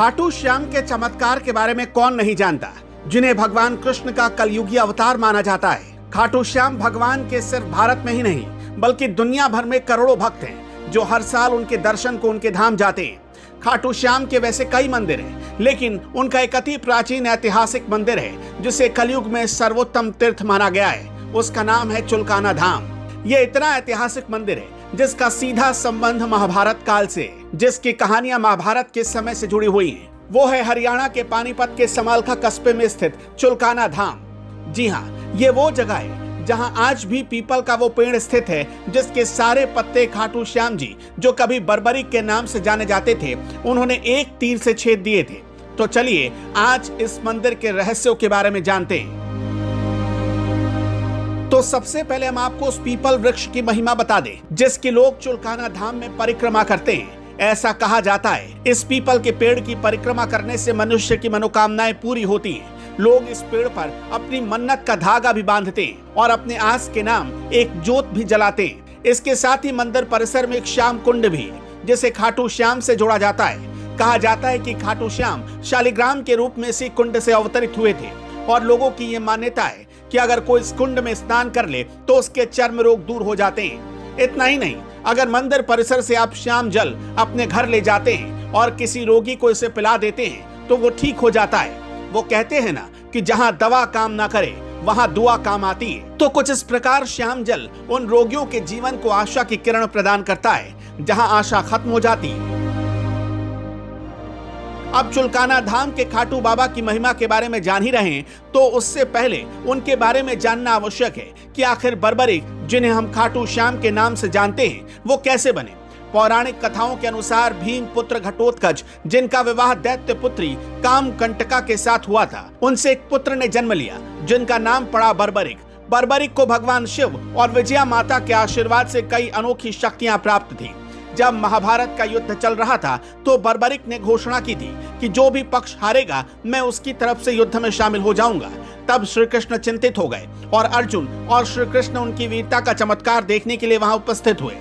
खाटू श्याम के चमत्कार के बारे में कौन नहीं जानता, जिन्हें भगवान कृष्ण का कलयुगी अवतार माना जाता है। खाटू श्याम भगवान के सिर्फ भारत में ही नहीं बल्कि दुनिया भर में करोड़ों भक्त हैं जो हर साल उनके दर्शन को उनके धाम जाते हैं। खाटू श्याम के वैसे कई मंदिर हैं, लेकिन उनका एक अति प्राचीन ऐतिहासिक मंदिर है जिसे कलयुग में सर्वोत्तम तीर्थ माना गया है। उसका नाम है चुलकाना धाम। ये इतना ऐतिहासिक मंदिर है जिसका सीधा संबंध महाभारत काल से, जिसकी कहानियां महाभारत के समय से जुड़ी हुई हैं। वो है हरियाणा के पानीपत के समालखा कस्बे में स्थित चुलकाना धाम। जी हाँ, ये वो जगह है जहां आज भी पीपल का वो पेड़ स्थित है जिसके सारे पत्ते खाटू श्याम जी, जो कभी बर्बरिक के नाम से जाने जाते थे, उन्होंने एक तीर से छेद दिए थे। तो चलिए आज इस मंदिर के रहस्यों के बारे में जानते हैं। तो सबसे पहले हम आपको उस पीपल वृक्ष की महिमा बता दें जिसकी लोग चुलकाना धाम में परिक्रमा करते हैं। ऐसा कहा जाता है इस पीपल के पेड़ की परिक्रमा करने से मनुष्य की मनोकामनाएं पूरी होती हैं। लोग इस पेड़ पर अपनी मन्नत का धागा भी बांधते हैं और अपने आस के नाम एक जोत भी जलाते हैं। इसके साथ ही मंदिर परिसर में एक श्याम कुंड भी है जिसे खाटू श्याम से जोड़ा जाता है। कहा जाता है कि खाटू श्याम शालिग्राम के रूप में इसी कुंड से अवतरित हुए थे और लोगों की ये मान्यता है कि अगर कोई इस कुंड में स्नान कर ले तो उसके चर्म रोग दूर हो जाते हैं। इतना ही नहीं, अगर मंदिर परिसर से आप श्याम जल अपने घर ले जाते हैं और किसी रोगी को इसे पिला देते हैं तो वो ठीक हो जाता है। वो कहते हैं ना कि जहां दवा काम ना करे वहां दुआ काम आती है। तो कुछ इस प्रकार श्याम जल उन रोगियों के जीवन को आशा की किरण प्रदान करता है जहां आशा खत्म हो जाती है। अब चुलकाना धाम के खाटू बाबा की महिमा के बारे में जान ही रहे हैं, तो उससे पहले उनके बारे में जानना आवश्यक है कि आखिर बर्बरिक, जिन्हें हम खाटू श्याम के नाम से जानते हैं, वो कैसे बने। पौराणिक कथाओं के अनुसार भीम पुत्र घटोत्कच, जिनका विवाह दैत्य पुत्री कामकंटका के साथ हुआ था, उनसे एक पुत्र ने जन्म लिया जिनका नाम पड़ा बर्बरिक। बर्बरिक को भगवान शिव और विजया माता के आशीर्वाद से कई अनोखी शक्तियां प्राप्त थी। जब महाभारत का युद्ध चल रहा था तो बर्बरिक ने घोषणा की थी कि जो भी पक्ष हारेगा मैं उसकी तरफ से युद्ध में शामिल हो जाऊंगा। तब श्री कृष्ण चिंतित हो गए और अर्जुन और श्री कृष्ण उनकी वीरता का चमत्कार देखने के लिए वहां उपस्थित हुए।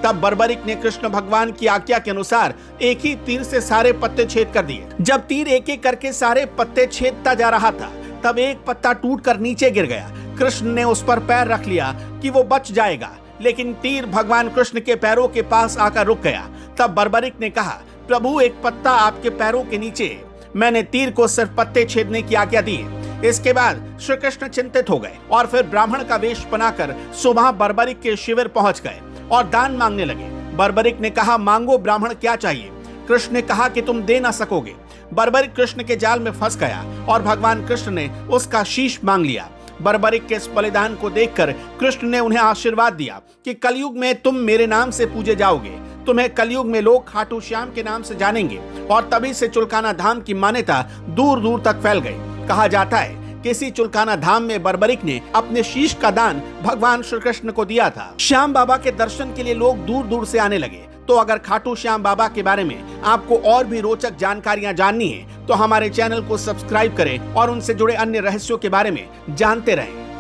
तब बर्बरिक ने कृष्ण भगवान की आज्ञा के अनुसार एक ही तीर से सारे पत्ते छेद कर दिए। जब तीर एक एक करके सारे पत्ते छेदता जा रहा था तब एक पत्ता टूटकर नीचे गिर गया। कृष्ण ने उस पर पैर रख लिया कि वो बच जाएगा, लेकिन तीर भगवान कृष्ण के पैरों के पास आकर रुक गया। तब बर्बरिक ने कहा, प्रभु एक पत्ता आपके पैरों के नीचे है, मैंने तीर को सिर्फ पत्ते छेदने की आज्ञा दी है। इसके बाद श्री कृष्ण चिंतित हो गए और फिर ब्राह्मण का वेश बनाकर सुबह बर्बरिक के शिविर पहुंच गए और दान मांगने लगे। बर्बरिक ने कहा, मांगो ब्राह्मण, क्या चाहिए। कृष्ण ने कहा कि तुम दे ना सकोगे। बर्बरिक कृष्ण के जाल में फंस गया और भगवान कृष्ण ने उसका शीश मांग लिया। बर्बरिक के इस बलिदान को देखकर कृष्ण ने उन्हें आशीर्वाद दिया कि कलयुग में तुम मेरे नाम से पूजे जाओगे। तुम्हें कलयुग में लोग खाटू श्याम के नाम से जानेंगे। और तभी से चुलकाना धाम की मान्यता दूर दूर तक फैल गई। कहा जाता है कि इसी चुलकाना धाम में बर्बरिक ने अपने शीश का दान भगवान श्री कृष्ण को दिया था। श्याम बाबा के दर्शन के लिए लोग दूर दूर से आने लगे। तो अगर खाटू श्याम बाबा के बारे में आपको और भी रोचक जानकारियां जाननी है तो हमारे चैनल को सब्सक्राइब करें और उनसे जुड़े अन्य रहस्यों के बारे में जानते रहें।